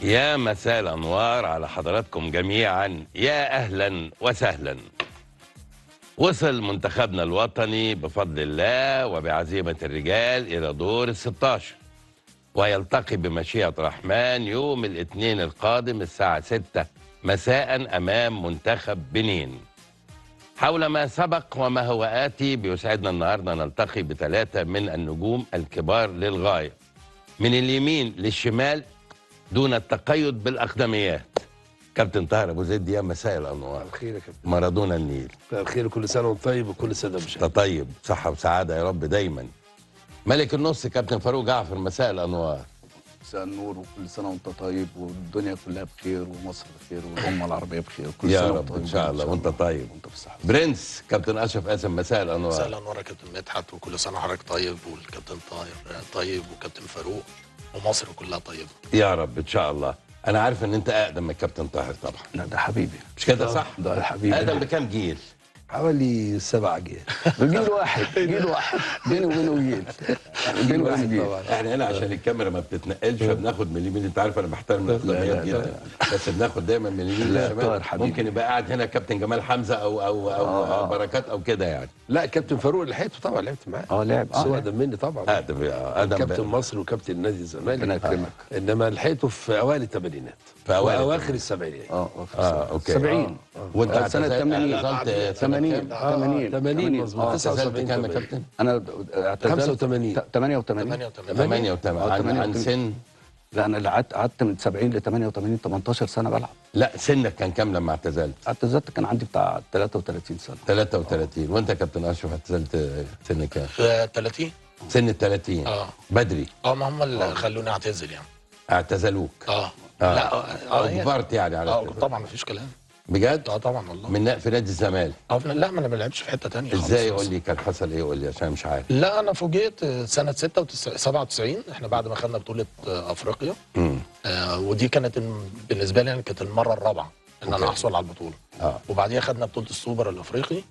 يا مساء الأنوار على حضراتكم جميعا، يا أهلا وسهلا. وصل منتخبنا الوطني بفضل الله وبعزيمة الرجال إلى دور ال16، ويلتقي بمشيئة الرحمن يوم الاثنين القادم الساعة 6 مساء أمام منتخب بنين. حول ما سبق وما هو آتي، بيسعدنا النهاردة نلتقي بثلاثة من النجوم الكبار للغاية، من اليمين للشمال دون التقيد بالأقدميات. كابتن طاهر أبو زيد، يا مساء الأنوار. الخير يا كابتن. مارادونا النيل. الخير، كل سنه وانت طيب وكل سنه بخير. انت طيب، صحة وسعادة يا رب دايما. ملك النص كابتن فاروق جعفر، مساء الأنوار. مساء النور وكل سنه وانت طيب، والدنيا كلها بخير، ومصر بخير، والامه العربيه بخير. كل يا سنه رب إن شاء الله وانت طيب. وانت بالصحه. برنس كابتن أشرف قاسم، مساء الأنوار. مساء الانوار يا كابتن مدحت، وكل سنه وحضرتك طيب، والكابتن طاهر طيب، وكابتن فاروق، ومصر كلها طيبه. يا رب إن شاء الله. أنا عارف إن أنت أقدم من الكابتن طاهر طبعا. لا ده حبيبي. مش كده صح؟ ده حبيبي. أقدم بكام جيل؟ حوالي 7 جيل. جيل واحد بيني وبينه جيل. جيل واحد جيل. طبعا احنا هنا عشان الكاميرا ما بتتنقلش فبناخد من اليمين. انت عارف انا بحترم الاقدميات جدا، بس بناخد دايما من اليمين للشمال. ممكن يبقى قاعد هنا كابتن جمال حمزه او بركات او كده يعني. لا كابتن فاروق اللي لحقته طبعا لعبت معاه. لعب. بس هو اقدم مني طبعا. اقدم كابتن مصر وكابتن نادي الزمالك. ربنا يكرمك. انما لحقته في اوائل الثمانينات، في أوائل واواخر السبعينات. اوكي. 70. وانت سنة 80. 80 مظبوط. اعتزلت 79 كام يا كابتن؟ انا اعتزلت 85. 88. 88. عن سن؟ لا انا قعدت من 70 ل 88 18 سنه بلعب. لا سنك كان كام لما اعتزلت؟ اعتزلت كان عندي بتاع 33 سنه. 33. وانت يا كابتن اشرف اعتزلت سن كام؟ 30. سن ال 30. بدري. ما هم اللي خلوني اعتزل يعني. اعتزلوك. لا اجبرت يعني على كده. طبعا مفيش كلام. بجد؟ طبعا والله. في نادي الزمالك. لا ما انا ما بلعبش في حته ثانيه خالص. ازاي؟ قول لي كان حصل ايه، قول لي عشان مش عارف. لا انا فوجئت سنه 97 احنا بعد ما خدنا بطوله افريقيا. ودي كانت بالنسبه لي كانت المره الرابعه ان انا احصل على البطوله. وبعديها خدنا بطوله السوبر الافريقي.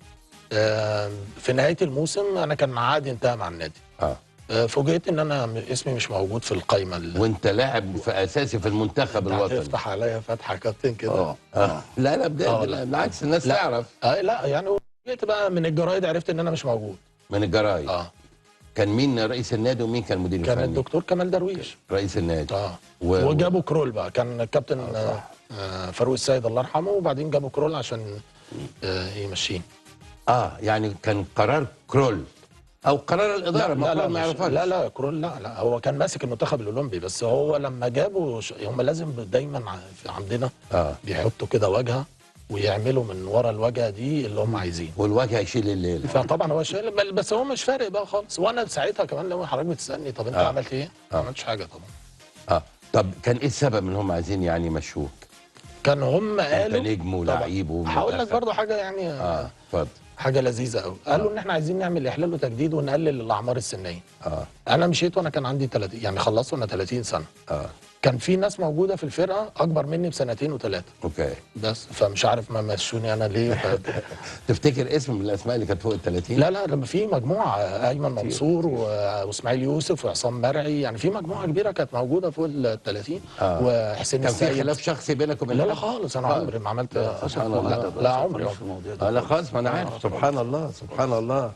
في نهايه الموسم انا كان عقدي انتهى مع النادي. فوجئت ان انا اسمي مش موجود في القائمه. وانت لاعب في اساسي في المنتخب الوطني. تفتح عليا فتحه كابتن كده. لا بجد، بالعكس الناس تعرف. لا يعني فوجئت بقى من الجرايد، عرفت ان انا مش موجود. من الجرايد. كان مين رئيس النادي ومين كان مدير الفني؟ كان الدكتور كمال درويش رئيس النادي. وجابوا كرول بقى، كان كابتن فاروق السيد الله يرحمه، وبعدين جابوا كرول عشان يمشيه. يعني كان قرار كرول او قرار الاداره. ما يعرفهاش. لا كرول لا هو كان ماسك المنتخب الاولمبي، بس هو لما جابوا هم لازم دايما عندنا بيحطوا كده واجهه ويعملوا من ورا الواجهه دي اللي هم عايزينه، والواجهه يشيل الليل. فطبعا هو شايل، بس هو مش فارق بقى خالص. وانا ساعتها كمان لو حضرتك بتسالني طب انت عملت ايه؟ ما عملتش حاجه طبعا. طب كان ايه السبب ان هم عايزين يعني يمشوك؟ كان هم قالوا انت نجم ولاعيب هقول لك برضه حاجه يعني. اتفضل. حاجه لذيذه قوي. قالوا ان احنا عايزين نعمل احلال وتجديد ونقلل الاعمار السنيه. انا مشيت وانا كان عندي 30، يعني خلصت وانا 30 سنه. كان في ناس موجوده في الفرقه اكبر مني بسنتين وثلاثه. اوكي. بس فمش عارف ما مشوني انا ليه. تفتكر اسم من الاسماء اللي كانت فوق ال 30؟ لا لما في مجموعه، ايمن منصور واسماعيل يوسف وعصام مرعي، يعني في مجموعه كبيره كانت موجوده فوق ال 30. وحسين كان السيد. في خلاف شخصي بينك وبين لا خالص، انا عمري ما عملت. لا عمري في الموضوع ده. لا خالص، ما انا عارف. سبحان الله سبحان الله.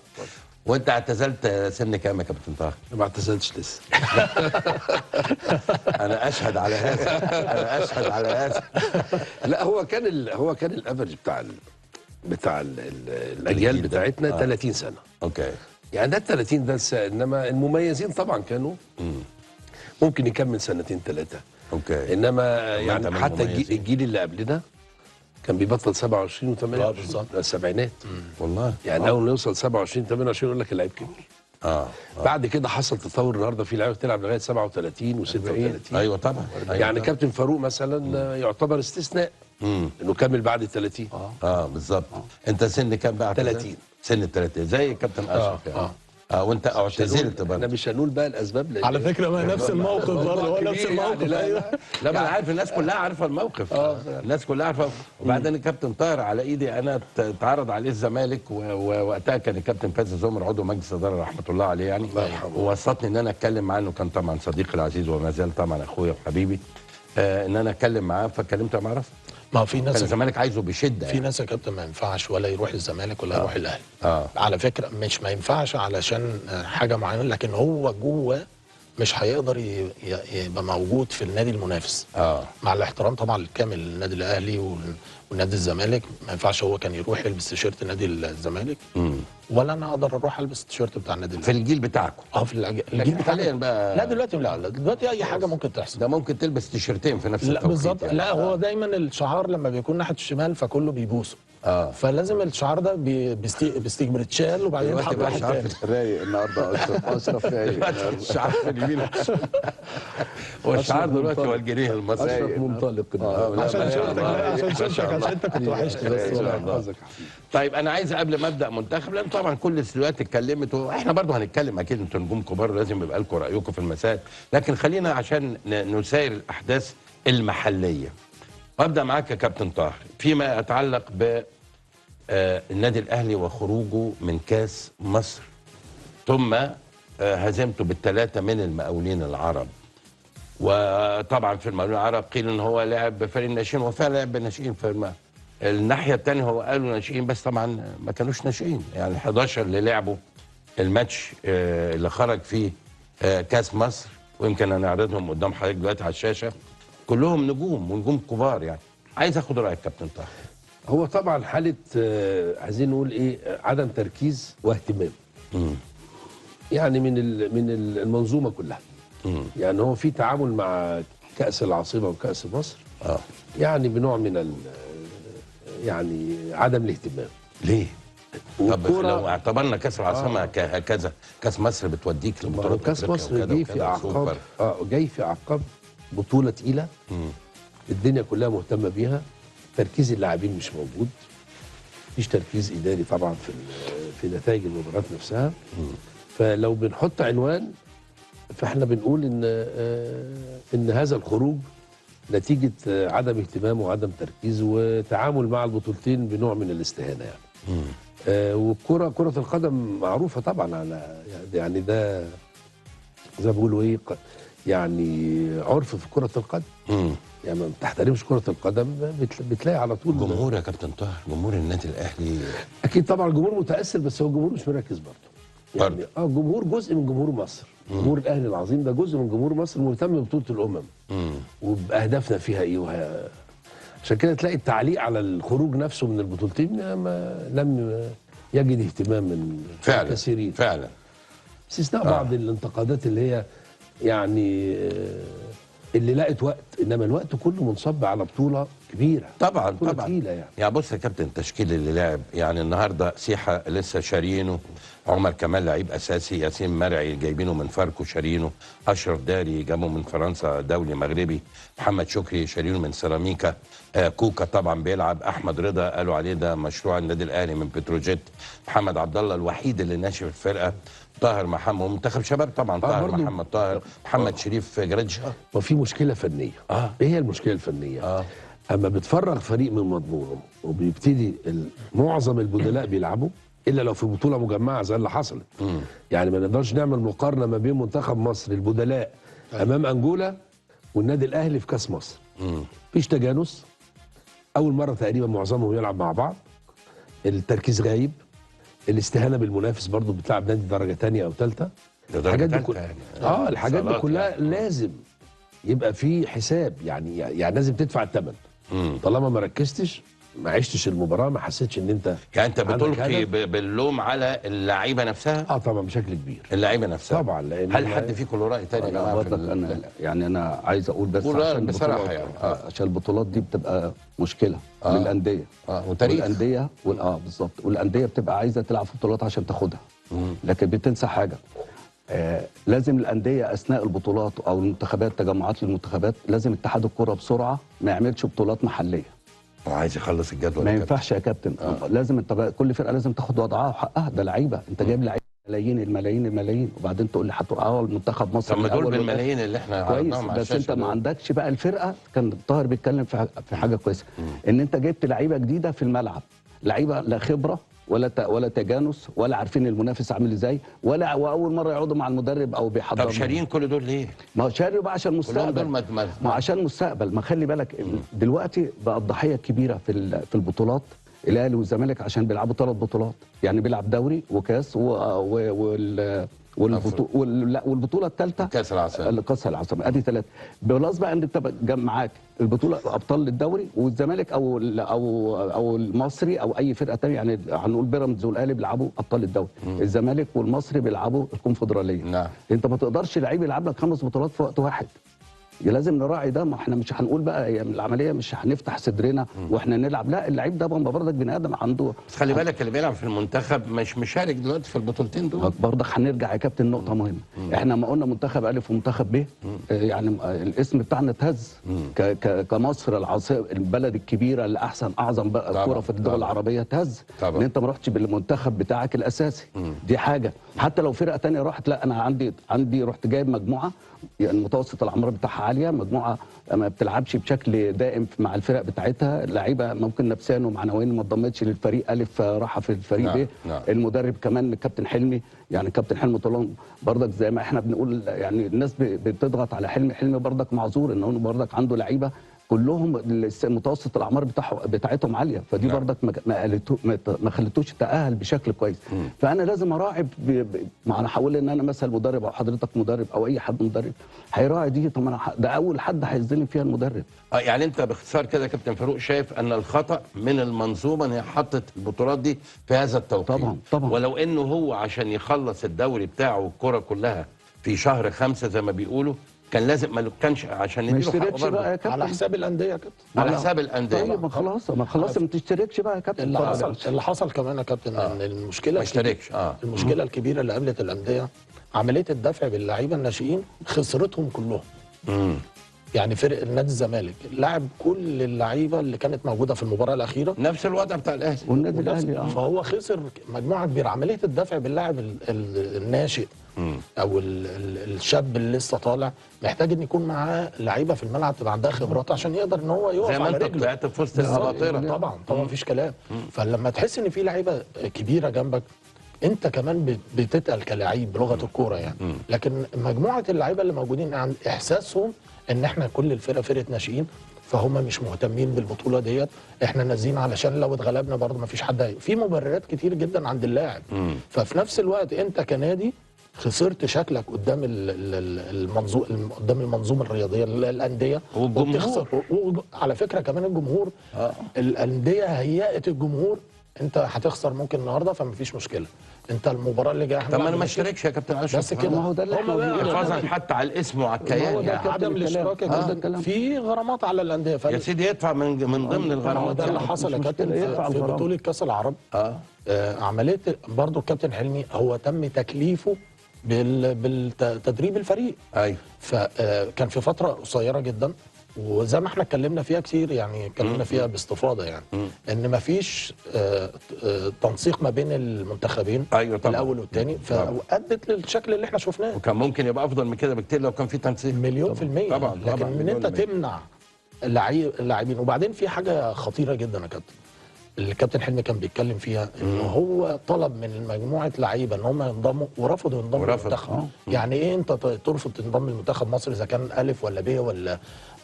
وانت اعتزلت سن كام يا كابتن طاهر؟ ما اعتزلتش لسه. انا اشهد على هذا. لا هو كان الافرج بتاع الاجيال بتاعتنا 30 سنه. اوكي. يعني ده 30 ده انما المميزين طبعا كانوا ممكن يكمل سنتين 3. اوكي. انما يعني حتى الجيل اللي قبلنا كان بيبطل 27 و28 بالظبط. السبعينات. والله. يعني اول ما يوصل 27 28 يقول لك اللعيب كبر. بعد كده حصل تطور، النهارده في لعيبه بتلعب لغايه 37 و36. ايوه طبعا. يعني كابتن فاروق مثلا يعتبر استثناء انه كمل بعد ال 30. بالظبط. انت سن كام بقى؟ 30. سن ال 30 زي كابتن اشرف يعني. وانت اعتزلت برضه. احنا مش هنقول بقى الاسباب على فكره ما نفس الموقف برضه، هو نفس الموقف. لا ما انا عارف الناس كلها عارفه الموقف. الناس كلها عارفه. وبعدين الكابتن طاهر على ايدي انا اتعرض عليه الزمالك، ووقتها كان الكابتن فايز زمر عضو مجلس الاداره رحمه الله عليه يعني، ووسطني ان انا اتكلم معاه، انه كان طبعا صديقي العزيز وما زال طبعا اخويا وحبيبي. ان انا اتكلم معاه، فكلمته مع رفض. ما هو في كان ناس الزمالك عايزه بشده في ناس يا كابتن ما ينفعش ولا يروح الزمالك ولا يروح الاهلي. على فكره مش ما ينفعش علشان حاجه معينه، لكن هو جوه مش هيقدر يبقى موجود في النادي المنافس. مع الاحترام طبعا الكامل للنادي الاهلي والنادي الزمالك، ما ينفعش هو كان يروح يلبس تيشيرت نادي الزمالك ولا انا اقدر اروح البس التيشيرت بتاع النادي في الجيل بتاعكم. في الجيل لكن حاليا بقى لا دلوقتي لا دلوقتي اي حاجه ممكن تحصل. ده ممكن تلبس تيشيرتين في نفس لا التوقيت بالظبط يعني. لا هو دايما الشعار لما بيكون ناحيه الشمال فكله بيبوسه. فلازم الشعار ده بيستيج وبعدين دلوقتي بقى شعار رايق النهارده اشرف رايق الشعار في اليمين هو الشعار دلوقتي هو الجنيه المصري. اشرف منطلق عشان شفتك انت كنت وحشني بس. طيب انا عايز قبل ما ابدا منتخب، لان طبعا كل السلوات اتكلمت واحنا برضه هنتكلم اكيد، انتوا نجوم كبار لازم يبقى لكم رايكم في المسائل، لكن خلينا عشان نسير الاحداث المحليه. وابدا معاك يا كابتن طاهر فيما يتعلق ب النادي الاهلي وخروجه من كاس مصر، ثم هزيمته بالثلاثه من المقاولين العرب. وطبعا في المقاولين العرب قيل ان هو لعب بفريق الناشئين، وفعلا لعب بالناشئين في الناحيه الثانيه هو قالوا ناشئين بس طبعا ما كانوش ناشئين، يعني 11 اللي لعبوا الماتش اللي خرج فيه كاس مصر، ويمكن هنعرضهم قدام حضرتك دلوقتي على الشاشه، كلهم نجوم ونجوم كبار. يعني عايز اخد رايك كابتن طاهر. هو طبعا حاله عايزين نقول ايه، عدم تركيز واهتمام. يعني من المنظومه كلها. يعني هو في تعامل مع كاس العاصمه وكاس مصر يعني بنوع من يعني عدم الاهتمام. ليه؟ طب لو اعتبرنا كاس العاصمه هكذا، كاس مصر بتوديك لبطولات كاس مصر جاي في اعقاب جاي في اعقاب بطوله تقيله. الدنيا كلها مهتمه بيها، تركيز اللاعبين مش موجود، مفيش تركيز اداري طبعا في نتائج المباريات نفسها. فلو بنحط عنوان فاحنا بنقول ان هذا الخروج نتيجه عدم اهتمام وعدم تركيز وتعامل مع البطولتين بنوع من الاستهانه يعني. كرة القدم معروفه طبعا على يعني ده زي ما بيقولوا ايه، يعني عرف في كرة القدم. يعني ما بتحترمش كرة القدم بتلاقي على طول جمهور يا كابتن طاهر، جمهور النادي الاهلي اكيد طبعا الجمهور متاثر، بس هو الجمهور مش مركز برضه. يعني الجمهور جزء من جمهور مصر. جمهور الاهلي العظيم ده جزء من جمهور مصر مهتم ببطولة الامم وباهدافنا فيها ايه عشان كده تلاقي التعليق على الخروج نفسه من البطولتين لم يجد اهتمام من كثيرين فعلا، باستثناء بعض الانتقادات اللي هي يعني اللي لقت وقت، انما الوقت كله منصب على بطوله كبيره طبعا بطولة طبعا تقيله يعني بص يا كابتن، التشكيل اللي لعب يعني النهارده سيحه لسه شارينه، عمر كمال لعيب اساسي، ياسين مرعي جايبينه من فاركو شارينه، اشرف داري جابه من فرنسا دولي مغربي، محمد شكري شارينه من سيراميكا، كوكا طبعا بيلعب، احمد رضا قالوا عليه ده مشروع النادي الاهلي من بتروجيت، محمد عبد الله الوحيد اللي ناشئ في الفرقه، طاهر محمد ومنتخب شباب طبعا طاهر محمد طاهر، محمد شريف جرادشا. وفي مشكله فنيه. ايه هي المشكله الفنيه؟ اما بتفرغ فريق من مضمونه وبيبتدي معظم البدلاء بيلعبوا الا لو في بطوله مجمعه زي اللي حصلت. يعني ما نقدرش نعمل مقارنه ما بين منتخب مصر البدلاء امام انجولا والنادي الاهلي في كاس مصر. مفيش تجانس، اول مره تقريبا معظمهم يلعب مع بعض، التركيز غايب، الاستهانه بالمنافس برضو بتلعب نادي درجه ثانيه او ثالثه. الحاجات دي يعني الحاجات دي كلها يعني لازم يبقى في حساب، يعني لازم تدفع الثمن. طالما ما ركزتش، ما عشتش المباراه، ما حسيتش ان انت يعني انت بتلقي باللوم على اللعيبه نفسها. طبعا بشكل كبير اللعيبه نفسها طبعا. لان هل حد فيكم له راي ثاني يا جماعه؟ يعني انا عايز اقول بس عشان بصراحه يعني عشان البطولات دي بتبقى مشكله للانديه وتاريخ والانديه بالظبط، والانديه بتبقى عايزه تلعب في بطولات عشان تاخدها، لكن بتنسى حاجه. لازم الانديه اثناء البطولات او المنتخبات، تجمعات للمنتخبات، لازم اتحاد الكره بسرعه ما يعملش بطولات محليه. عايز يخلص الجدول. ما ينفعش يا كابتن. لازم انت كل فرقه لازم تاخد وضعها وحقها، ده لعيبه، انت جايب لعيبه الملايين وبعدين تقول لي هتوقعوا المنتخب مصر. طب ما دول بالملايين اللي احنا عرضناهم على الشاشه، بس انت ما عندكش بقى الفرقه. كان طاهر بيتكلم في حاجه كويسه، ان انت جبت لعيبه جديده في الملعب، لعيبه لا خبره ولا تجانس، ولا عارفين المنافس عامل ازاي، واول مره يقعدوا مع المدرب او بيحضروا. طب شارين كل دول ليه؟ ما هو شاري بقى عشان كلهم مستقبل. دول ما عشان مستقبل. ما خلي بالك دلوقتي بقى الضحيه الكبيره في البطولات الاهلي والزمالك، عشان بيلعبوا 3 بطولات، يعني بيلعب دوري وكاس والبطوله الثالثه كاس العاصمه. كاس العاصمه، ادي 3. بلس بقى ان انت معاك البطوله ابطال الدوري والزمالك او المصري او اي فرقه ثانيه، يعني هنقول بيراميدز والاهلي بيلعبوا ابطال الدوري، الزمالك والمصري بيلعبوا الكونفدراليه. نعم. انت ما تقدرش لعيب يلعب لك 5 بطولات في وقت واحد. لازم نراعي ده. ما احنا مش هنقول بقى هي العمليه مش هنفتح صدرنا واحنا نلعب، لا، اللعيب ده برضك بني ادم عنده. بس خلي بالك اللي بيلعب في المنتخب مش مشارك دلوقتي في البطولتين دول. برضك هنرجع يا كابتن نقطه مهمه. احنا ما قلنا منتخب الف ومنتخب ب، يعني الاسم بتاعنا اتهز كمصر العاصمه، البلد الكبيره اللي اعظم بقى كوره في الدول العربيه، اتهز ان انت ما رحتش بالمنتخب بتاعك الاساسي. دي حاجه. حتى لو فرقه ثانيه راحت، لا، انا عندي رحت جايب مجموعه يعني متوسط الاعمار بتاعها عاليه، مجموعه ما بتلعبش بشكل دائم مع الفرق بتاعتها، لعيبه ممكن نفسيا ومعنويا ما انضمتش للفريق الف، راحه في الفريق ب. المدرب كمان الكابتن حلمي، يعني الكابتن حلمي طولان برضك زي ما احنا بنقول، يعني الناس بتضغط على حلمي برضك معذور ان هو برضك عنده لعيبه كلهم متوسط الاعمار بتاعتهم عاليه، فدي برضك ما خلتوش تاهل بشكل كويس. فانا لازم اراعي ما انا هقول ان انا مثلا مدرب او حضرتك مدرب او اي حد مدرب هيراعي دي. طب انا ده اول حد هيظلم فيها المدرب. يعني انت باختصار كده يا كابتن فاروق شايف ان الخطا من المنظومه ان هي حطت البطولات دي في هذا التوقيت. طبعا. ولو انه هو عشان يخلص الدوري بتاعه والكره كلها في شهر 5 زي ما بيقولوا، كان لازم ما كانش عشان ما يديله حقه يشتركش بقى يا كابتن على حساب الانديه يا كابتن. على حساب الانديه. طيب ما خلاص ما تشتركش بقى يا كابتن. اللي حصل كمان يا كابتن ان المشكله ما اشتركش. المشكله الكبيره اللي قابلت الانديه عمليه الدفع باللعيبه الناشئين خسرتهم كلهم. يعني فرق النادي الزمالك لعب كل اللعيبه اللي كانت موجوده في المباراه الاخيره، نفس الوضع بتاع الاهلي والنادي الاهلي. فهو خسر مجموعه كبيره. عمليه الدفع باللاعب الناشئ او الشاب اللي لسه طالع محتاج ان يكون معاه لعيبه في الملعب تبقى عندها خبرات عشان يقدر ان هو يقف على رجله. زي ما انت طلعت في وسط الاباطره. طبعا مفيش كلام. فلما تحس ان في لعيبه كبيره جنبك انت كمان بتتقل كلاعب بلغه الكوره يعني. لكن مجموعه اللعيبه اللي موجودين عن احساسهم ان احنا كل الفرقه فرقه ناشئين، فهم مش مهتمين بالبطوله ديت، احنا نازلين علشان لو اتغلبنا برضه مفيش حد في مبررات كتير جدا عند اللاعب. ففي نفس الوقت انت كنادي خسرت شكلك قدام المنظومه الرياضيه الانديه والجمهور. على فكره كمان الجمهور الانديه هيأت الجمهور. انت هتخسر ممكن النهارده فمفيش مشكله، انت المباراه اللي جايه طب ما انا ما اشتركش يا كابتن اشرف بس كده. ما هو ده اللي حفاظا حتى على الاسم وعلى الكيان. يعني عدم الاشتراك يا كابتن في غرامات على الانديه. يا سيدي يدفع من ضمن الغرامات. ده اللي حصل يا كابتن في بطوله كاس العرب. عمليه برضو الكابتن حلمي هو تم تكليفه بالتدريب الفريق. ايوه. فكان في فتره قصيره جدا، وزي ما احنا اتكلمنا فيها كتير، يعني اتكلمنا فيها باستفاضه، يعني ان مفيش تنسيق ما بين المنتخبين. ايوه طبعا. الاول والثاني، فادت للشكل اللي احنا شفناه. وكان ممكن يبقى افضل من كده بكتير لو كان في تنسيق. مليون في المية. طبعا. لكن ان انت تمنع اللاعبين. وبعدين في حاجه خطيره جدا يا كابتن اللي الكابتن حلمي كان بيتكلم فيها، ان هو طلب من مجموعه لعيبه ان هم ينضموا ورفضوا ينضموا للمنتخب. يعني ايه انت ترفض تنضم لمنتخب مصر اذا كان الف ولا ب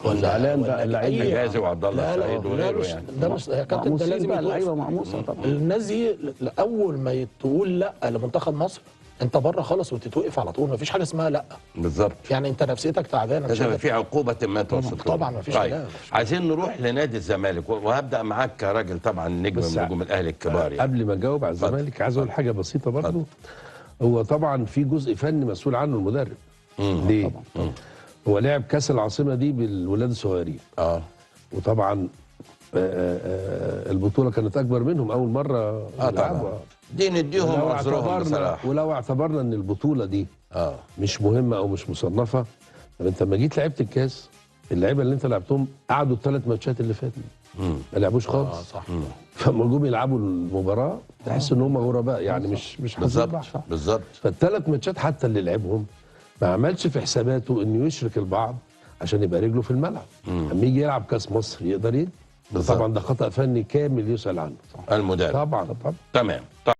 ولا اللعيبه حجازي وعبد الله السعيد وغيره يعني. ده مش يا كابتن، ده لازم اللعيبه مقموصه طبعا. الناس دي اول ما تقول لا لمنتخب مصر انت بره خالص وتتوقف على طول، مفيش حاجه اسمها لا. بالظبط. يعني انت نفسيتك تعبانه، لازم في عقوبه ما توصل. طبعا مفيش كلام. عايزين نروح لنادي الزمالك وهبدا معاك كراجل طبعا نجم من نجوم الاهلي الكبار. يعني قبل ما اجاوب على الزمالك عايز اقول حاجه بسيطه برضه. هو طبعا في جزء فني مسؤول عنه المدرب. ليه؟ طبعا. هو لعب كاس العاصمه دي بالولاد الصغيرين. وطبعا البطوله كانت اكبر منهم اول مره يلعبوا. دي نديهم عذرهم بصراحه. ولو اعتبرنا ان البطوله دي مش مهمه او مش مصنفه، طب انت لما جيت لعبت الكاس اللعيبه اللي انت لعبتهم قعدوا ال3 ماتشات اللي فاتوا ما لعبوش خالص. صح. فلما جم يلعبوا المباراه تحس ان هم غرباء، يعني مش بالظبط. فال3 ماتشات حتى اللي لعبهم ما عملش في حساباته انه يشرك البعض عشان يبقى رجله في الملعب. لما يجي يلعب كاس مصر يقدر يدي. بالظبط. طبعا ده خطأ فني كامل يسأل عنه. المدرب. طبعا. تمام.